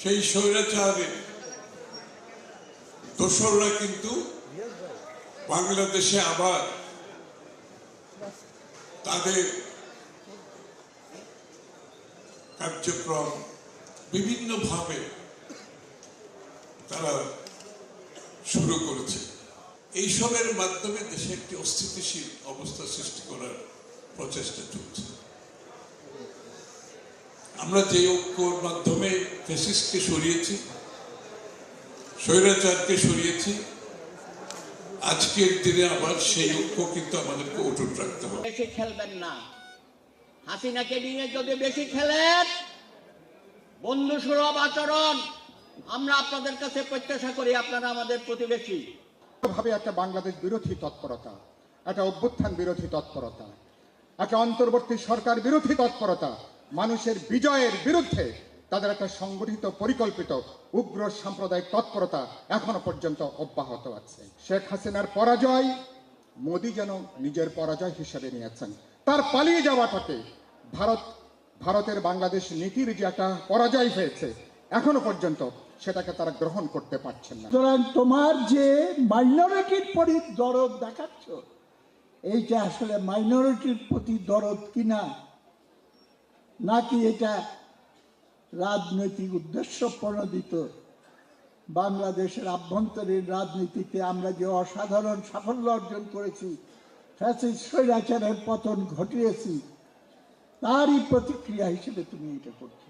সেই স্বৈরাচারের দোসররা কিন্তু বাংলাদেশে আবার তাদের কার্যক্রম বিভিন্নভাবে তারা শুরু করেছে। এইসবের মাধ্যমে দেশে একটি অস্থিতিশীল অবস্থা সৃষ্টি করার প্রচেষ্টা চলছে। আমরা যে ঐক্যর মাধ্যমে ফ্যাসিস্টকে সরিয়েছি, স্বৈরাচারকে সরিয়েছি, আজকের দিনে আবার সেই ঐক্য কিন্তু আমাদেরকে অটুট রাখতে হবে। বেশি খেলবেন না, হাসিনাকে নিয়ে যদি বেশি খেলেন, বন্ধু সুলভ আচরণ আমরা আপনাদের কাছে প্রত্যাশা করি। আপনারা আমাদের প্রতিবেশী। ভাবে একটা বাংলাদেশ বিরোধী তৎপরতা, একটা অভ্যুত্থান বিরোধী তৎপরতা, একটা অন্তর্বর্তী সরকার বিরোধী তৎপরতা, মানুষের বিজয়ের বিরুদ্ধে তাদের একটা সংগঠিত পরিকল্পিত উগ্র সাম্প্রদায়িক তৎপরতা এখনো পর্যন্ত অব্যাহত আছে। শেখ হাসিনার পরাজয় মোদি যেন নিজের পরাজয় হিসেবে নিয়েছেন। তার পালিয়ে যাওয়াটাকে ভারতের বাংলাদেশ নীতির যে একটা পরাজয় হয়েছে এখনো পর্যন্ত সেটাকে তারা গ্রহণ করতে পারছেন না। সুতরাং তোমার যে মাইনরিটির প্রতি দরদ দেখাচ্ছ, এইটা আসলে মাইনরিটির প্রতি দরদ কিনা, নাকি এটা রাজনৈতিক উদ্দেশ্য প্রণোদিত? বাংলাদেশের আভ্যন্তরীণ রাজনীতিতে আমরা যে অসাধারণ সাফল্য অর্জন করেছি, ফ্যাসিস্ট স্বৈরাচারের পতন ঘটিয়েছি, তারই প্রতিক্রিয়া হিসেবে তুমি এটা করছো।